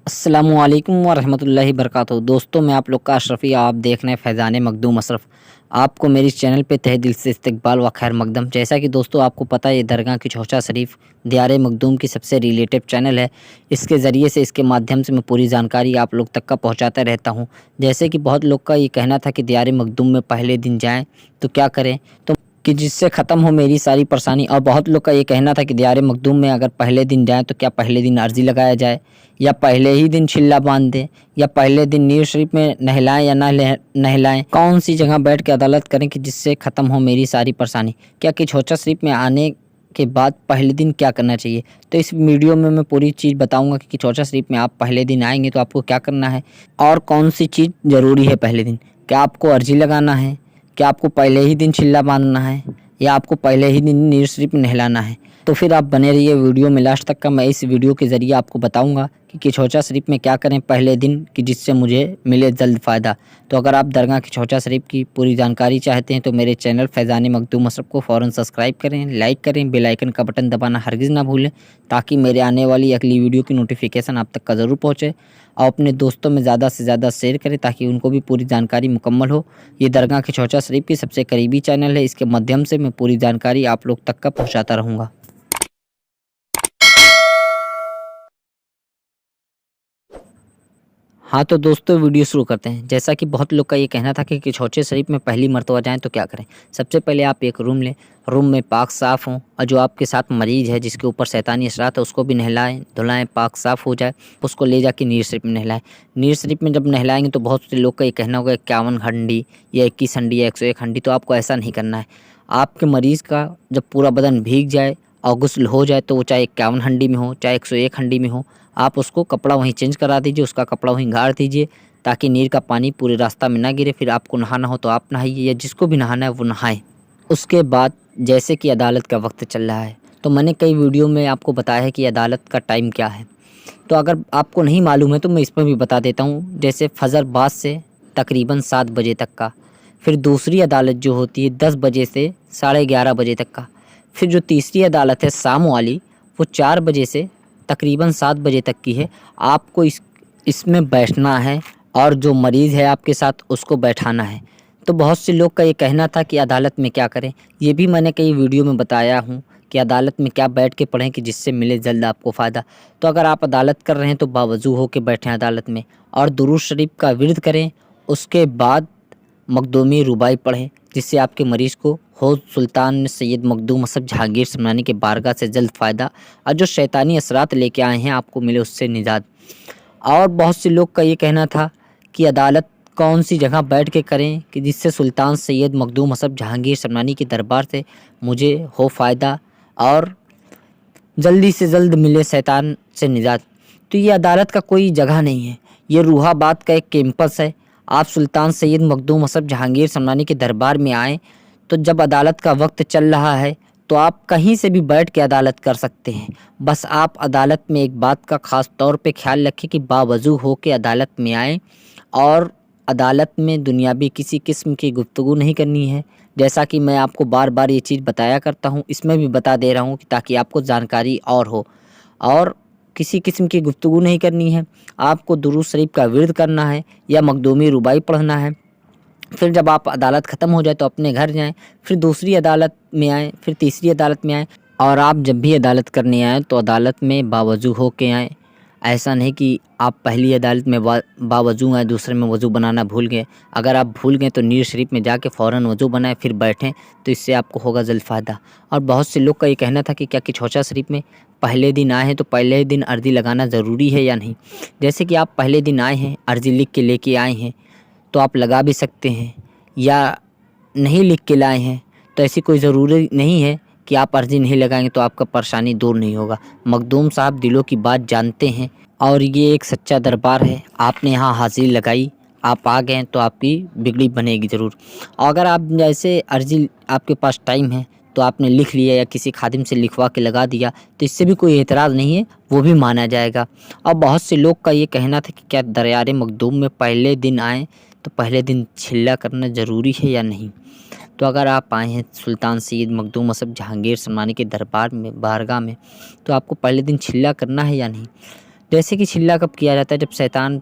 अस्सलामुअलैकुम वरहमतुल्लाहि वबरकातुहू। दोस्तों, मैं आप लोग का अशरफ़ी, आप देख रहे हैं फैज़ान मखदूम अशरफ। आपको मेरे इस चैनल पे तहे दिल से इस्तकबाल व खैर मकदम। जैसा कि दोस्तों आपको पता है, ये दरगाह की चौचा शरीफ दियार मखदूम की सबसे रिलेटिव चैनल है। इसके ज़रिए से, इसके माध्यम से मैं पूरी जानकारी आप लोग तक का पहुँचाता रहता हूँ। जैसे कि बहुत लोग का ये कहना था कि दियार मखदूम में पहले दिन जाएँ तो क्या करें, तो कि जिससे ख़त्म हो मेरी सारी परेशानी। और बहुत लोग का ये कहना था कि दियार मखदूम में अगर पहले दिन जाएँ तो क्या पहले दिन अर्ज़ी लगाया जाए, या पहले ही दिन छिल्ला बांध दें, या पहले दिन नीर शरीफ में नहलाएं या ना नहलाएं। कौन सी जगह बैठ के अदालत करें कि जिससे ख़त्म हो मेरी सारी परेशानी। क्या कि चौचा शरीफ में आने के बाद पहले दिन क्या करना चाहिए। तो इस वीडियो में मैं पूरी चीज़ बताऊंगा कि चौचा शरीफ में आप पहले दिन आएंगे तो आपको क्या करना है, और कौन सी चीज़ ज़रूरी है पहले दिन। क्या आपको अर्जी लगाना है, क्या आपको पहले ही दिन छिल्ला बांधना है, या आपको पहले ही दिन नीर शरीफ में नहलाना है। तो फिर आप बने रहिए वीडियो में लास्ट तक का। मैं इस वीडियो के ज़रिए आपको बताऊंगा कि चौचा शरीफ में क्या करें पहले दिन कि जिससे मुझे मिले जल्द फ़ायदा। तो अगर आप दरगाह की चौचा शरीफ की पूरी जानकारी चाहते हैं तो मेरे चैनल फैज़ान मखदूम अशरफ को फ़ौरन सब्सक्राइब करें, लाइक करें, बेल आइकन का बटन दबाना हरगिज़ ना भूलें, ताकि मेरे आने वाली अगली वीडियो की नोटिफिकेशन आप तक का ज़रूर पहुँचे। और अपने दोस्तों में ज़्यादा से ज़्यादा शेयर करें ताकि उनको भी पूरी जानकारी मुकम्मल हो। ये दरगाह की चौचा शरीफ की सबसे करीबी चैनल है, इसके माध्यम से मैं पूरी जानकारी आप लोग तक का पहुँचाता रहूँगा। हाँ तो दोस्तों, वीडियो शुरू करते हैं। जैसा कि बहुत लोग का ये कहना था कि चौचे शरीफ में पहली मरतबा जाएँ तो क्या करें। सबसे पहले आप एक रूम लें, रूम में पाक साफ़ हों, और जो आपके साथ मरीज़ है जिसके ऊपर शैतानी असरात है उसको भी नहलाएं धुलाएं, पाक साफ़ हो जाए, उसको ले जाके नीर शरीफ में नहलाएं। नीर शरीफ में जब नहलाएंगे तो बहुत से लोग का ये कहना होगा 51 हंडी या 21 हंडी या 101 हंडी। तो आपको ऐसा नहीं करना है। आपके मरीज़ का जब पूरा बदन भीग जाए और गुस्ल हो जाए, तो वो चाहे 51 हंडी में हो चाहे 101 हंडी में हो, आप उसको कपड़ा वहीं चेंज करा दीजिए, उसका कपड़ा वहीं गाड़ दीजिए, ताकि नीर का पानी पूरे रास्ता में ना गिरे। फिर आपको नहाना हो तो आप नहाइए, या जिसको भी नहाना है वो नहाए। उसके बाद जैसे कि अदालत का वक्त चल रहा है, तो मैंने कई वीडियो में आपको बताया है कि अदालत का टाइम क्या है। तो अगर आपको नहीं मालूम है तो मैं इस पर भी बता देता हूँ। जैसे फजर बाद से तकरीबन 7 बजे तक का, फिर दूसरी अदालत जो होती है 10 बजे से 11:30 बजे तक का, फिर जो तीसरी अदालत है शाम वाली वो 4 बजे से तकरीबन 7 बजे तक की है। आपको इसमें बैठना है, और जो मरीज़ है आपके साथ उसको बैठाना है। तो बहुत से लोग का ये कहना था कि अदालत में क्या करें। ये भी मैंने कई वीडियो में बताया हूँ कि अदालत में क्या बैठ के पढ़ें कि जिससे मिले जल्द आपको फ़ायदा। तो अगर आप अदालत कर रहे हैं तो बावजू हो के बैठें अदालत में, और दुरूद शरीफ का विर्द करें। उसके बाद मखदूमी रुबाई पढ़ें, जिससे आपके मरीज़ को हौज़ सुल्तान सैयद मखदूम अशरफ जहांगीर समनानी के बारगाह से जल्द फ़ायदा, और जो शैतानी असरात लेके आए हैं आपको मिले उससे निजात। और बहुत से लोग का ये कहना था कि अदालत कौन सी जगह बैठ के करें कि जिससे सुल्तान सैयद मखदूम अशरफ जहांगीर समनानी के दरबार से मुझे हो फ़ायदा और जल्दी से जल्द मिले शैतान से निजात। तो ये अदालत का कोई जगह नहीं है, ये रूहाबाद का एक कैंपस है। आप सुल्तान सैयद मखदूम अशरफ जहांगीर समनानी के दरबार में आएँ तो जब अदालत का वक्त चल रहा है तो आप कहीं से भी बैठ के अदालत कर सकते हैं। बस आप अदालत में एक बात का ख़ास तौर पे ख्याल रखें कि बावज़ू हो के अदालत में आएँ, और अदालत में दुनियावी किसी किस्म की गुफ्तगू नहीं करनी है। जैसा कि मैं आपको बार बार ये चीज़ बताया करता हूँ, इसमें भी बता दे रहा हूँ कि ताकि आपको जानकारी और हो। और किसी किस्म की गुफ्तगू नहीं करनी है। आपको दुरूद शरीफ का विर्द करना है या मखदूमी रुबाई पढ़ना है। फिर जब आप अदालत ख़त्म हो जाए तो अपने घर जाएँ, फिर दूसरी अदालत में आएँ, फिर तीसरी अदालत में आएँ। और आप जब भी अदालत करने आएँ तो अदालत में बावज़ू हो के आएँ। ऐसा नहीं कि आप पहली अदालत में बावज़ू आए, दूसरे में वज़ू बनाना भूल गए। अगर आप भूल गए तो नीर शरीफ में जाके फ़ौरन वज़ू बनाएं, फिर बैठें, तो इससे आपको होगा जल्द फ़ायदा। और बहुत से लोग का ये कहना था कि क्या कि चौचा शरीफ में पहले दिन आए हैं तो पहले ही दिन अर्ज़ी लगाना ज़रूरी है या नहीं। जैसे कि आप पहले दिन आए हैं, अर्ज़ी लिख के लेके आए हैं, तो आप लगा भी सकते हैं, या नहीं लिख के लाए हैं तो ऐसी कोई ज़रूरी नहीं है कि आप अर्ज़ी नहीं लगाएंगे तो आपका परेशानी दूर नहीं होगा। मखदूम साहब दिलों की बात जानते हैं, और ये एक सच्चा दरबार है। आपने यहाँ हाज़िरी लगाई, आप आ गए तो आपकी बिगड़ी बनेगी ज़रूर। और अगर आप जैसे अर्ज़ी आपके पास टाइम है तो आपने लिख लिया या किसी खादिम से लिखवा के लगा दिया तो इससे भी कोई एतराज़ नहीं है, वो भी माना जाएगा। और बहुत से लोग का ये कहना था कि क्या दरबार मखदूम में पहले दिन आएँ तो पहले दिन छिल्ला करना ज़रूरी है या नहीं। तो अगर आप आए हैं सुल्तान सैयद मखदूम अशरफ जहांगीर समनानी के दरबार में बारगाह में, तो आपको पहले दिन छिल्ला करना है या नहीं। जैसे कि छिल्ला कब किया जाता है, जब शैतान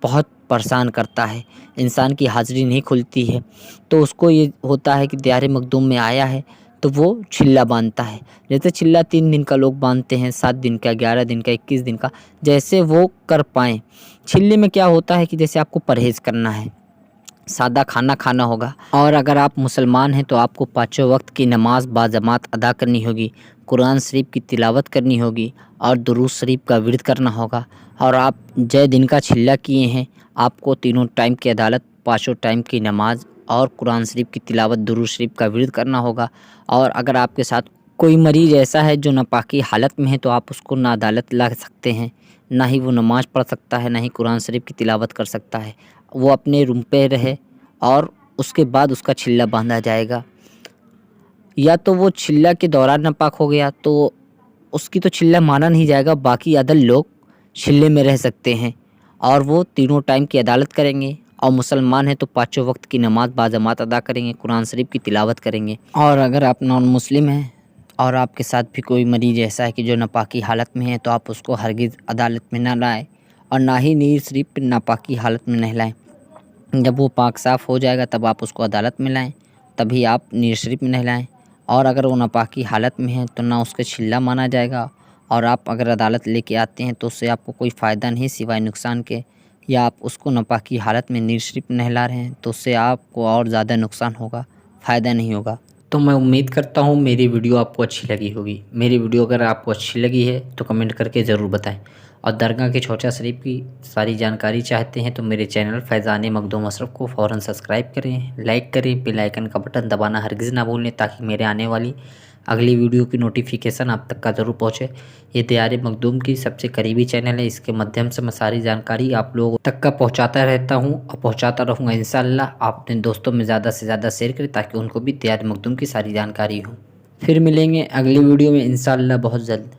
बहुत परेशान करता है, इंसान की हाज़िरी नहीं खुलती है, तो उसको ये होता है कि दियार मखदूम में आया है तो वो छिल्ला बांधता है। जैसे छिल्ला 3 दिन का लोग बांधते हैं, 7 दिन का, 11 दिन का, 21 दिन का, जैसे वो कर पाएँ। छिल्ले में क्या होता है कि जैसे आपको परहेज़ करना है, सादा खाना खाना होगा, और अगर आप मुसलमान हैं तो आपको पाँचों वक्त की नमाज़ बाजमात अदा करनी होगी, कुरान शरीफ की तिलावत करनी होगी और दुरूद शरीफ का विर्द करना होगा। और आप जय दिन का छिल्ला किए हैं, आपको तीनों टाइम की अदालत, पाँचों टाइम की नमाज और कुरान शरीफ की तिलावत, दुरूद शरीफ का विर्द करना होगा। और अगर आपके साथ कोई मरीज़ ऐसा है जो नापाकी हालत में है तो आप उसको ना अदालत ला सकते हैं, ना ही वो नमाज़ पढ़ सकता है, ना ही कुरान शरीफ की तिलावत कर सकता है। वो अपने रूम पे रहे और उसके बाद उसका छिल्ला बांधा जाएगा। या तो वो छिल्ला के दौरान नापाक हो गया तो उसकी तो छिल्ला माना नहीं जाएगा, बाकी अदर लोग छिल्ले में रह सकते हैं और वो तीनों टाइम की अदालत करेंगे। और मुसलमान हैं तो पाँचों वक्त की नमाज बाजमात अदा करेंगे, कुरान शरीफ की तिलावत करेंगे। और अगर आप नॉन मुस्लिम हैं और आपके साथ भी कोई मरीज़ ऐसा है कि जो नापाकी हालत में है तो आप उसको हरगिज़ अदालत में ना लाएँ और ना ही नीर शरीफ नापाकी हालत में नहलाएँ। जब वो पाक साफ़ हो जाएगा तब आप उसको अदालत में लाएँ, तभी आप नीर शरीफ में नहलाएँ। और अगर वो नापाकी हालत में है तो ना उसके छिल्ला माना जाएगा, और आप अगर अदालत लेके आते हैं तो उससे आपको कोई फ़ायदा नहीं सिवाय नुकसान के। या आप उसको नापाकी हालत में नीर शरीफ में नहला रहे हैं तो उससे आपको और ज़्यादा नुकसान होगा, फ़ायदा नहीं होगा। तो मैं उम्मीद करता हूँ मेरी वीडियो आपको अच्छी लगी होगी। मेरी वीडियो अगर आपको अच्छी लगी है तो कमेंट करके ज़रूर बताएं। और दरगाह के चौचा शरीफ की सारी जानकारी चाहते हैं तो मेरे चैनल फैज़ान मखदूम अशरफ को फ़ौरन सब्सक्राइब करें, लाइक करें, बेल आइकन का बटन दबाना हरगिज़ ना भूलें ताकि मेरे आने वाली अगली वीडियो की नोटिफिकेशन आप तक का ज़रूर पहुँचे। ये दियार मखदूम की सबसे करीबी चैनल है, इसके माध्यम से मैं सारी जानकारी आप लोगों तक का पहुँचाता रहता हूँ और पहुँचाता रहूँगा इंशाअल्लाह। आप अपने दोस्तों में ज़्यादा से ज़्यादा शेयर करें ताकि उनको भी दियार मखदूम की सारी जानकारी हो। फिर मिलेंगे अगली वीडियो में इंशाअल्लाह बहुत जल्द।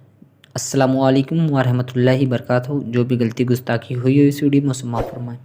अस्सलामु अलैकुम व रहमतुल्लाहि बरकातहू। जो भी गलती गुस्ताखी हुई हो इस वीडियो में उसे माफ़ फरमाएं।